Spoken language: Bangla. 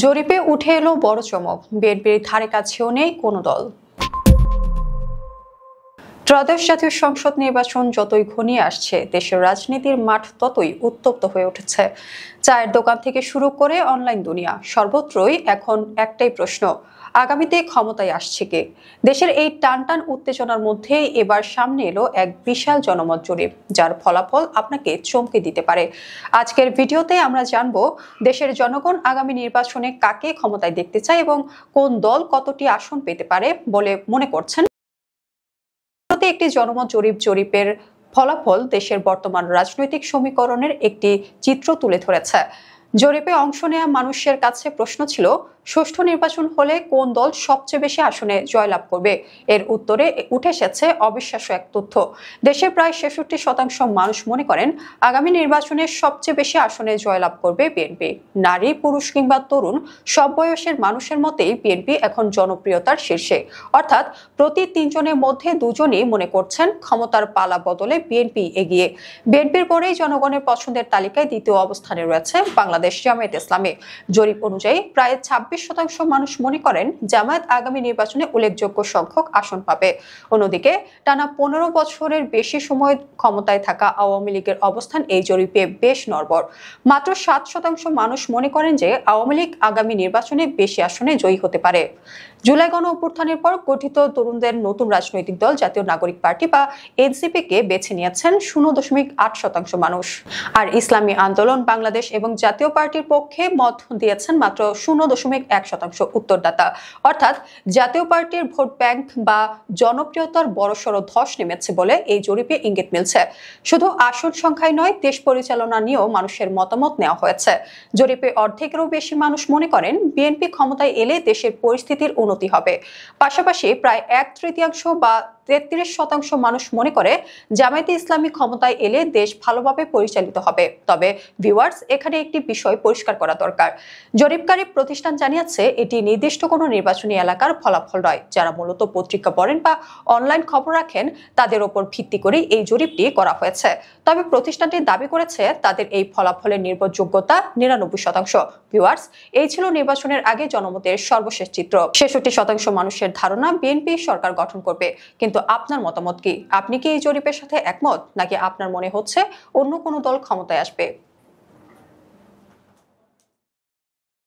জরিপে উঠে এলো বড় চমক, বিএনপির ধারে কাছেও নেই কোনো দল। ত্রয়োদশ জাতীয় সংসদ নির্বাচন যতই ঘনিয়ে আসছে, দেশের রাজনীতির মাঠ ততই উত্তপ্ত হয়ে উঠেছে। চায়ের দোকান থেকে শুরু করে অনলাইন দুনিয়া, সর্বত্রই এখন একটাই প্রশ্ন: আগামীতে ক্ষমতায় আসছে কে? দেশের এই টানটান উত্তেজনার মধ্যে এবার সামনে এলো এক বিশাল জনমত জরিপ, যার ফলাফল আপনাকে চমকে দিতে পারে। আজকের ভিডিওতে আমরা জানবো দেশের জনগণ আগামী নির্বাচনে কাকে ক্ষমতায় দেখতে চায় এবং কোন দল কতটি আসন পেতে পারে বলে মনে করছেন। একটি জনমত জরিপের ফলাফল দেশের বর্তমান রাজনৈতিক সমীকরণের একটি চিত্র তুলে ধরেছে। জরিপে অংশ নেওয়া মানুষের কাছে প্রশ্ন ছিল, সুষ্ঠু নির্বাচন হলে কোন দল সবচেয়ে বেশি আসনে জয়লাভ করবে? এর উত্তরে উঠে এসেছে অবিশ্বাস্য এক তথ্য। দেশের প্রায় ৬৬% মানুষ মনে করেন আগামী নির্বাচনে সবচেয়ে বেশি আসনে জয়লাভ করবে বিএনপি। নারী, পুরুষ কিংবা তরুণ সব বয়সের মানুষের মতেই বিএনপি এখন জনপ্রিয়তার শীর্ষে। অর্থাৎ প্রতি ৩ জনের মধ্যে ২ জনই মনে করছেন ক্ষমতার পালা বদলে বিএনপি এগিয়ে। বিএনপির পরেই জনগণের পছন্দের তালিকায় দ্বিতীয় অবস্থানে রয়েছে বাংলাদেশ জামায়াতে ইসলামী। জরিপ অনুযায়ী প্রায় ২৬% মানুষ মনে করেন জামায়াত আগামী নির্বাচনে উল্লেখযোগ্য সংখ্যক আসন পাবে। অন্যদিকে টানা ১৫ বছরের বেশি সময় ক্ষমতায় থাকা আওয়ামী লীগের অবস্থান এই জরিপে বেশ নড়বড়। মাত্র ৭% মানুষ মনে করেন যে আওয়ামী লীগ আগামী নির্বাচনে বেশি আসনে জয়ী হতে পারে। জুলাই গণ অভ্যুত্থানের পর গঠিত তরুণদের নতুন রাজনৈতিক দল জাতীয় নাগরিক পার্টি বা এনসিপি কে বেছে নিয়েছেন ০.৮% মানুষ। আর ইসলামী আন্দোলন বাংলাদেশ এবং জাতীয় পার্টির পক্ষে মত দিয়েছেন মাত্র ০.১% উত্তরদাতা। অর্থাৎ জাতীয় পার্টির ভোট ব্যাংক বা জনপ্রিয়তার বড়সড় ধস নেমেছে বলে এই জরিপে ইঙ্গিত মিলছে। শুধু আসন সংখ্যায় নয়, দেশ পরিচালনা নিয়েও মানুষের মতামত নেওয়া হয়েছে। জরিপে অর্ধেকেরও বেশি মানুষ মনে করেন বিএনপি ক্ষমতায় এলে দেশের পরিস্থিতির উন্নতি হবে। পাশাপাশি প্রায় ১/৩ বা ৩৩% মানুষ মনে করে জামায়াতে ইসলামী ক্ষমতায় এলে দেশ ভালোভাবে পরিচালিত হবে। তবে ভিউয়ার্স, এখানে একটি বিষয় পরিষ্কার করা দরকার। জরিপকারী প্রতিষ্ঠান জানিয়েছে এটি নির্দিষ্ট কোনো নির্বাচনী এলাকার ফলাফল নয়। যারা মূলত পত্রিকা পড়েন বা অনলাইন খবর রাখেন তাদের ওপর ভিত্তি করে এই জরিপটি করা হয়েছে। তবে প্রতিষ্ঠানটি দাবি করেছে তাদের এই ফলাফলের নির্ভরযোগ্যতা ৯৯%। ভিউয়ার্স, এই ছিল নির্বাচনের আগে জনমতের সর্বশেষ চিত্র। ৬৬% মানুষের ধারণা বিএনপি সরকার গঠন করবে। কিন্তু আপনার মতামত কি? আপনি কি এই জরিপের সাথে একমত, নাকি আপনার মনে হচ্ছে অন্য কোনো দল ক্ষমতায় আসবে?